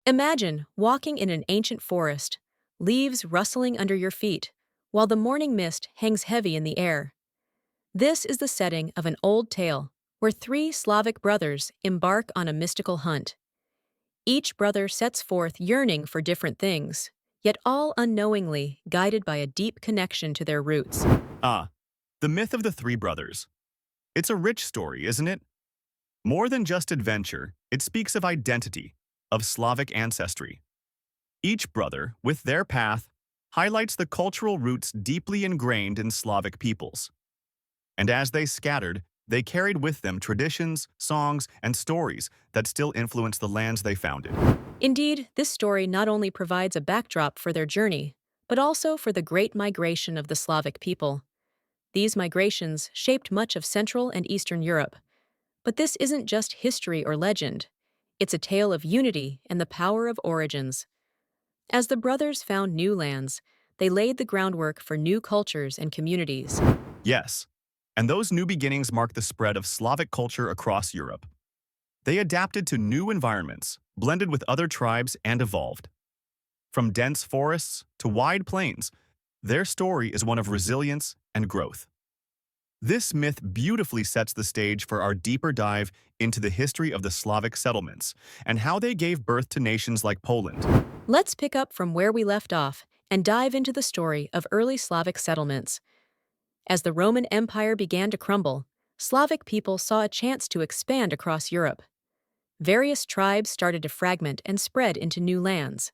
Imagine walking in an ancient forest, leaves rustling under your feet, while the morning mist hangs heavy in the air. This is the setting of an old tale where three Slavic brothers embark on a mystical hunt. Each brother sets forth yearning for different things, yet all unknowingly guided by a deep connection to their roots. Ah, the myth of the three brothers. It's a rich story, isn't it? More than just adventure, it speaks of identity, of Slavic ancestry. Each brother, with their path, highlights the cultural roots deeply ingrained in Slavic peoples. And as they scattered, they carried with them traditions, songs, and stories that still influence the lands they founded. Indeed, this story not only provides a backdrop for their journey, but also for the great migration of the Slavic people. These migrations shaped much of Central and Eastern Europe. But this isn't just history or legend. It's a tale of unity and the power of origins. As the brothers found new lands, they laid the groundwork for new cultures and communities. Yes, and those new beginnings mark the spread of Slavic culture across Europe. They adapted to new environments, blended with other tribes, and evolved. From dense forests to wide plains, their story is one of resilience and growth. This myth beautifully sets the stage for our deeper dive into the history of the Slavic settlements and how they gave birth to nations like Poland. Let's pick up from where we left off and dive into the story of early Slavic settlements. As the Roman Empire began to crumble, Slavic people saw a chance to expand across Europe. Various tribes started to fragment and spread into new lands.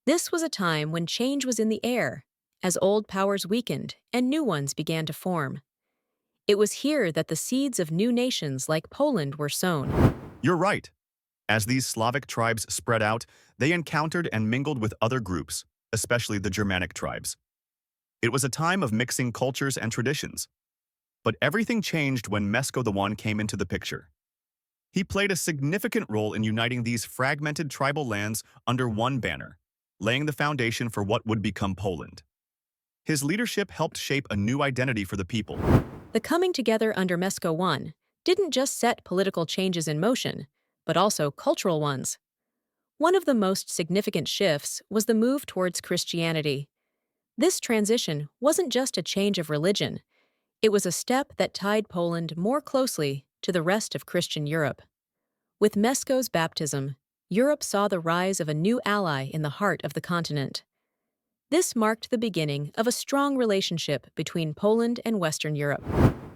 This was a time when change was in the air, as old powers weakened and new ones began to form. It was here that the seeds of new nations like Poland were sown. You're right. As these Slavic tribes spread out, they encountered and mingled with other groups, especially the Germanic tribes. It was a time of mixing cultures and traditions. But everything changed when Mesko I came into the picture. He played a significant role in uniting these fragmented tribal lands under one banner, laying the foundation for what would become Poland. His leadership helped shape a new identity for the people. The coming together under Mesko I didn't just set political changes in motion, but also cultural ones. One of the most significant shifts was the move towards Christianity. This transition wasn't just a change of religion, it was a step that tied Poland more closely to the rest of Christian Europe. With Mesko's baptism, Europe saw the rise of a new ally in the heart of the continent. This marked the beginning of a strong relationship between Poland and Western Europe.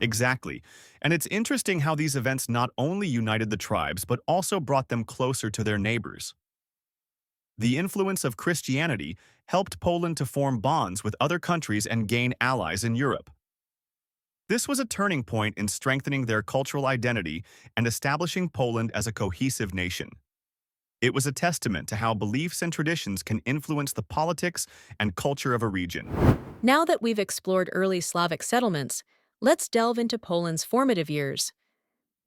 Exactly. And it's interesting how these events not only united the tribes, but also brought them closer to their neighbors. The influence of Christianity helped Poland to form bonds with other countries and gain allies in Europe. This was a turning point in strengthening their cultural identity and establishing Poland as a cohesive nation. It was a testament to how beliefs and traditions can influence the politics and culture of a region. Now that we've explored early Slavic settlements, let's delve into Poland's formative years.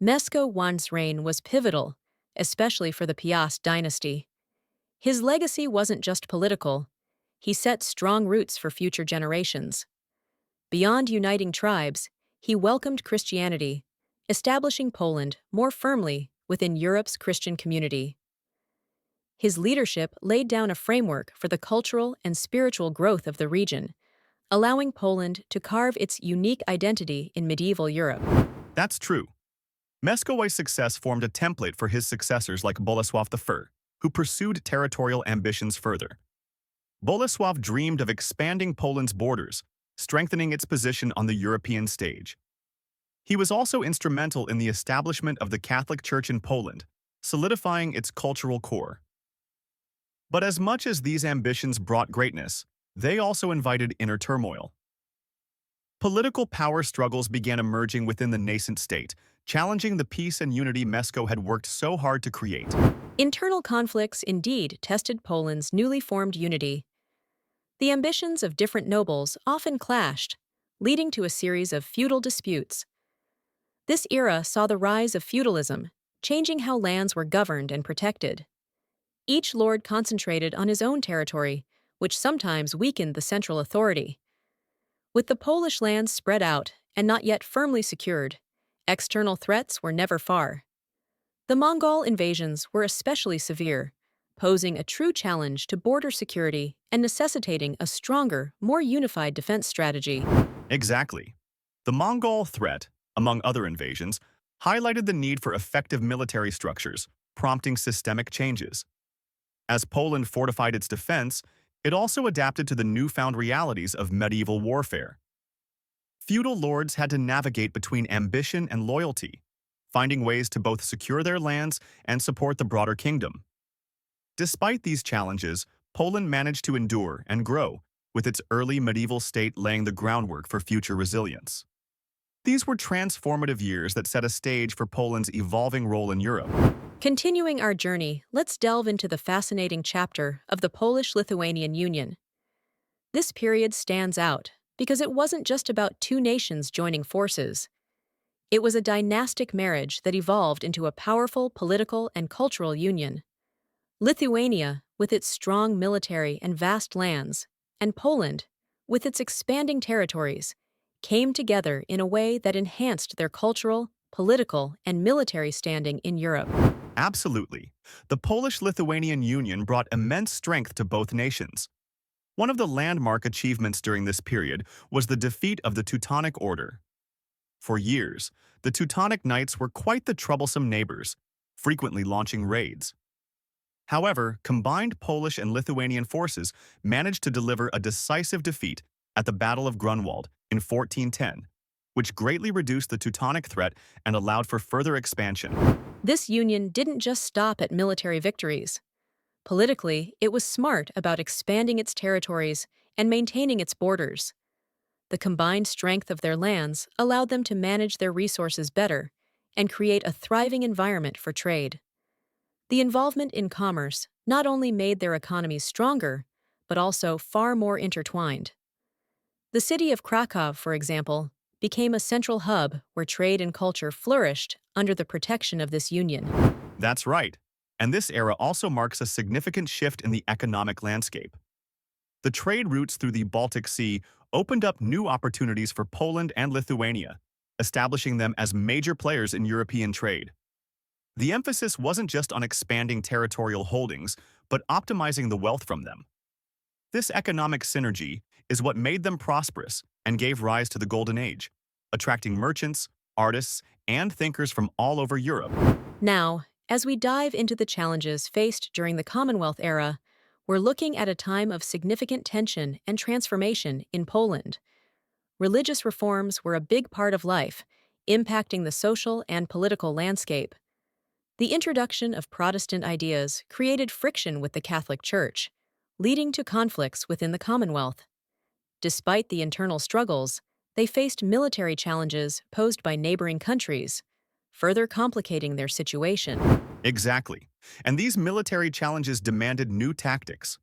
Mesko I's reign was pivotal, especially for the Piast dynasty. His legacy wasn't just political, he set strong roots for future generations. Beyond uniting tribes, he welcomed Christianity, establishing Poland more firmly within Europe's Christian community. His leadership laid down a framework for the cultural and spiritual growth of the region, allowing Poland to carve its unique identity in medieval Europe. That's true. Meskowi's success formed a template for his successors like Bolesław I, who pursued territorial ambitions further. Bolesław dreamed of expanding Poland's borders, strengthening its position on the European stage. He was also instrumental in the establishment of the Catholic Church in Poland, solidifying its cultural core. But as much as these ambitions brought greatness, they also invited inner turmoil. Political power struggles began emerging within the nascent state, challenging the peace and unity Mesko had worked so hard to create. Internal conflicts indeed tested Poland's newly formed unity. The ambitions of different nobles often clashed, leading to a series of feudal disputes. This era saw the rise of feudalism, changing how lands were governed and protected. Each lord concentrated on his own territory, which sometimes weakened the central authority. With the Polish lands spread out and not yet firmly secured, external threats were never far. The Mongol invasions were especially severe, posing a true challenge to border security and necessitating a stronger, more unified defense strategy. Exactly. The Mongol threat, among other invasions, highlighted the need for effective military structures, prompting systemic changes. As Poland fortified its defense, it also adapted to the newfound realities of medieval warfare. Feudal lords had to navigate between ambition and loyalty, finding ways to both secure their lands and support the broader kingdom. Despite these challenges, Poland managed to endure and grow, with its early medieval state laying the groundwork for future resilience. These were transformative years that set a stage for Poland's evolving role in Europe. Continuing our journey, let's delve into the fascinating chapter of the Polish-Lithuanian Union. This period stands out because it wasn't just about two nations joining forces. It was a dynastic marriage that evolved into a powerful political and cultural union. Lithuania, with its strong military and vast lands, and Poland, with its expanding territories, came together in a way that enhanced their cultural, political, and military standing in Europe. Absolutely. The Polish-Lithuanian Union brought immense strength to both nations. One of the landmark achievements during this period was the defeat of the Teutonic Order. For years, the Teutonic Knights were quite the troublesome neighbors, frequently launching raids. However, combined Polish and Lithuanian forces managed to deliver a decisive defeat at the Battle of Grunwald in 1410, which greatly reduced the Teutonic threat and allowed for further expansion. This union didn't just stop at military victories. Politically, it was smart about expanding its territories and maintaining its borders. The combined strength of their lands allowed them to manage their resources better and create a thriving environment for trade. The involvement in commerce not only made their economies stronger, but also far more intertwined. The city of Krakow, for example, became a central hub where trade and culture flourished under the protection of this union. That's right, and this era also marks a significant shift in the economic landscape. The trade routes through the Baltic Sea opened up new opportunities for Poland and Lithuania, establishing them as major players in European trade. The emphasis wasn't just on expanding territorial holdings, but optimizing the wealth from them. This economic synergy is what made them prosperous and gave rise to the Golden Age, attracting merchants, artists, and thinkers from all over Europe. Now, as we dive into the challenges faced during the Commonwealth era, we're looking at a time of significant tension and transformation in Poland. Religious reforms were a big part of life, impacting the social and political landscape. The introduction of Protestant ideas created friction with the Catholic Church, leading to conflicts within the Commonwealth. Despite the internal struggles, they faced military challenges posed by neighboring countries, further complicating their situation. Exactly, and these military challenges demanded new tactics.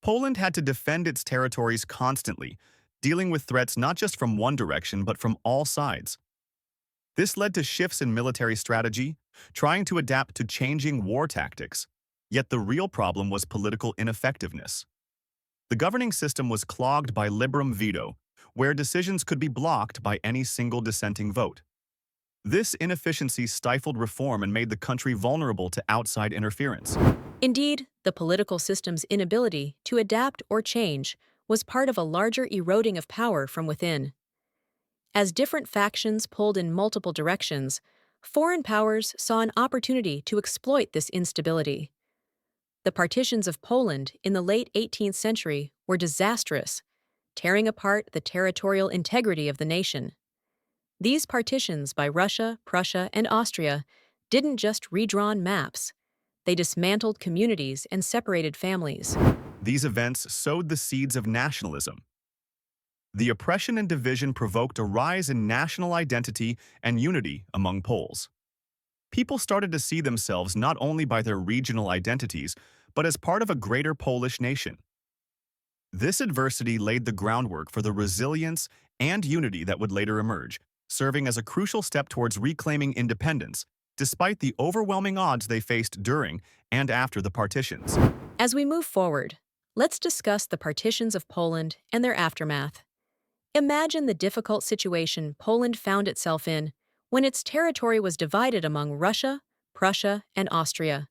Poland had to defend its territories constantly, dealing with threats not just from one direction but from all sides. This led to shifts in military strategy, trying to adapt to changing war tactics. Yet the real problem was political ineffectiveness. The governing system was clogged by liberum veto, where decisions could be blocked by any single dissenting vote. This inefficiency stifled reform and made the country vulnerable to outside interference. Indeed, the political system's inability to adapt or change was part of a larger eroding of power from within. As different factions pulled in multiple directions, foreign powers saw an opportunity to exploit this instability. The partitions of Poland in the late 18th century were disastrous, tearing apart the territorial integrity of the nation. These partitions by Russia, Prussia, and Austria didn't just redrawn maps. They dismantled communities and separated families. These events sowed the seeds of nationalism. The oppression and division provoked a rise in national identity and unity among Poles. People started to see themselves not only by their regional identities, but as part of a greater Polish nation. This adversity laid the groundwork for the resilience and unity that would later emerge, serving as a crucial step towards reclaiming independence, despite the overwhelming odds they faced during and after the partitions. As we move forward, let's discuss the partitions of Poland and their aftermath. Imagine the difficult situation Poland found itself in when its territory was divided among Russia, Prussia, and Austria.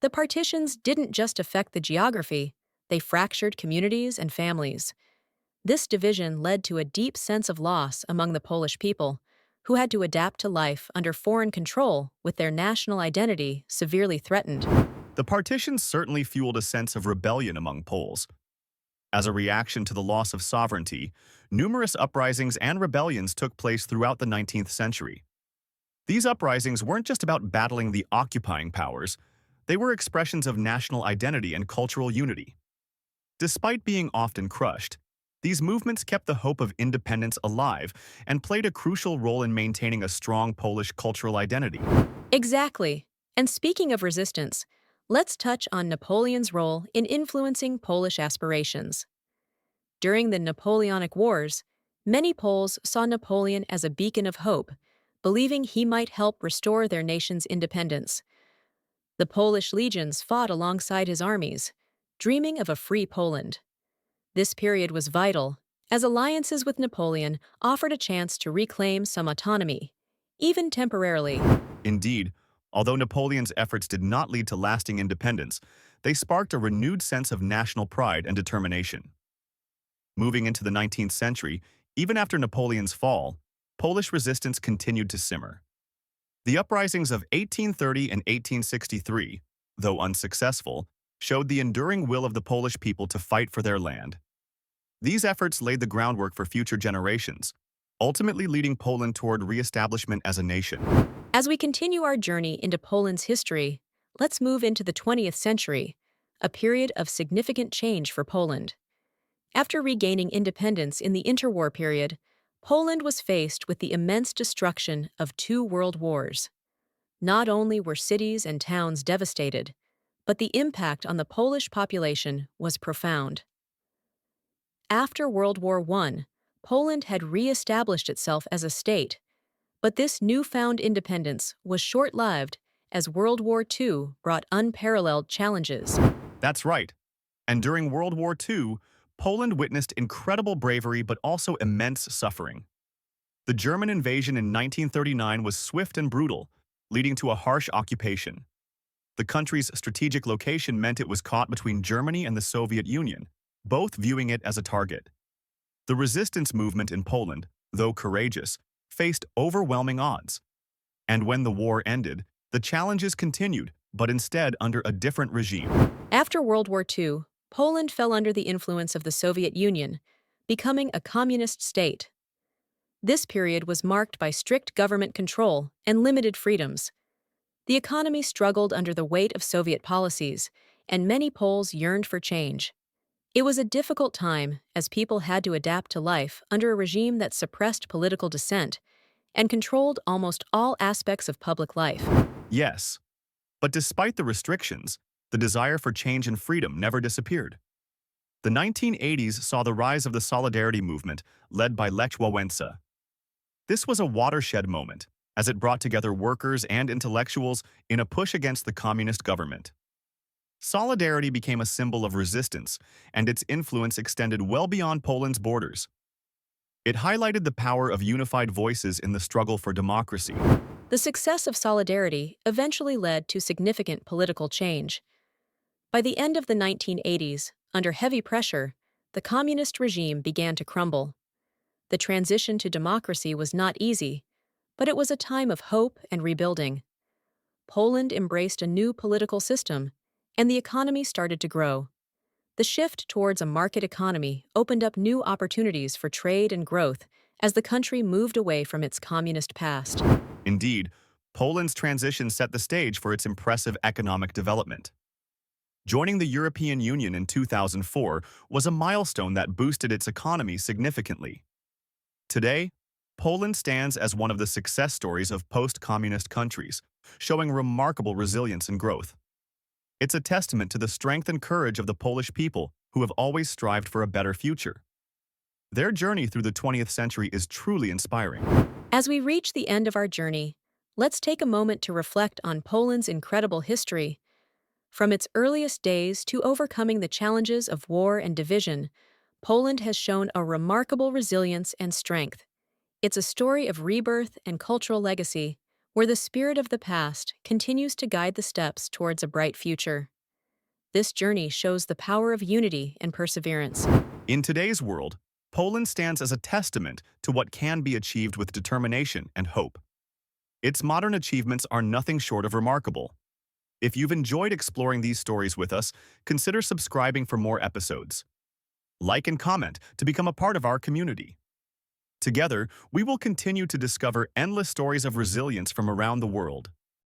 The partitions didn't just affect the geography, they fractured communities and families. This division led to a deep sense of loss among the Polish people, who had to adapt to life under foreign control with their national identity severely threatened. The partitions certainly fueled a sense of rebellion among Poles. As a reaction to the loss of sovereignty, numerous uprisings and rebellions took place throughout the 19th century. These uprisings weren't just about battling the occupying powers, they were expressions of national identity and cultural unity. Despite being often crushed, these movements kept the hope of independence alive and played a crucial role in maintaining a strong Polish cultural identity. Exactly. And speaking of resistance, let's touch on Napoleon's role in influencing Polish aspirations. During the Napoleonic Wars, many Poles saw Napoleon as a beacon of hope, believing he might help restore their nation's independence. The Polish legions fought alongside his armies, dreaming of a free Poland. This period was vital, as alliances with Napoleon offered a chance to reclaim some autonomy, even temporarily. Indeed, although Napoleon's efforts did not lead to lasting independence, they sparked a renewed sense of national pride and determination. Moving into the 19th century, even after Napoleon's fall, Polish resistance continued to simmer. The uprisings of 1830 and 1863, though unsuccessful, showed the enduring will of the Polish people to fight for their land. These efforts laid the groundwork for future generations, ultimately leading Poland toward re-establishment as a nation. As we continue our journey into Poland's history, let's move into the 20th century, a period of significant change for Poland. After regaining independence in the interwar period, Poland was faced with the immense destruction of two world wars. Not only were cities and towns devastated, but the impact on the Polish population was profound. After World War I, Poland had re-established itself as a state, but this newfound independence was short-lived as World War II brought unparalleled challenges. That's right. And during World War II, Poland witnessed incredible bravery but also immense suffering. The German invasion in 1939 was swift and brutal, leading to a harsh occupation. The country's strategic location meant it was caught between Germany and the Soviet Union, both viewing it as a target. The resistance movement in Poland, though courageous, faced overwhelming odds. And when the war ended, the challenges continued, but instead under a different regime. After World War II, Poland fell under the influence of the Soviet Union, becoming a communist state. This period was marked by strict government control and limited freedoms. The economy struggled under the weight of Soviet policies, and many Poles yearned for change. It was a difficult time as people had to adapt to life under a regime that suppressed political dissent and controlled almost all aspects of public life. Yes, but despite the restrictions, the desire for change and freedom never disappeared. The 1980s saw the rise of the Solidarity movement, led by Lech Wałęsa. This was a watershed moment, as it brought together workers and intellectuals in a push against the communist government. Solidarity became a symbol of resistance, and its influence extended well beyond Poland's borders. It highlighted the power of unified voices in the struggle for democracy. The success of Solidarity eventually led to significant political change. By the end of the 1980s, under heavy pressure, the communist regime began to crumble. The transition to democracy was not easy, but it was a time of hope and rebuilding. Poland embraced a new political system, and the economy started to grow. The shift towards a market economy opened up new opportunities for trade and growth as the country moved away from its communist past. Indeed, Poland's transition set the stage for its impressive economic development. Joining the European Union in 2004 was a milestone that boosted its economy significantly. Today, Poland stands as one of the success stories of post-communist countries, showing remarkable resilience and growth. It's a testament to the strength and courage of the Polish people who have always strived for a better future. Their journey through the 20th century is truly inspiring. As we reach the end of our journey, let's take a moment to reflect on Poland's incredible history. From its earliest days to overcoming the challenges of war and division, Poland has shown a remarkable resilience and strength. It's a story of rebirth and cultural legacy, where the spirit of the past continues to guide the steps towards a bright future. This journey shows the power of unity and perseverance. In today's world, Poland stands as a testament to what can be achieved with determination and hope. Its modern achievements are nothing short of remarkable. If you've enjoyed exploring these stories with us, consider subscribing for more episodes. Like and comment to become a part of our community. Together, we will continue to discover endless stories of resilience from around the world.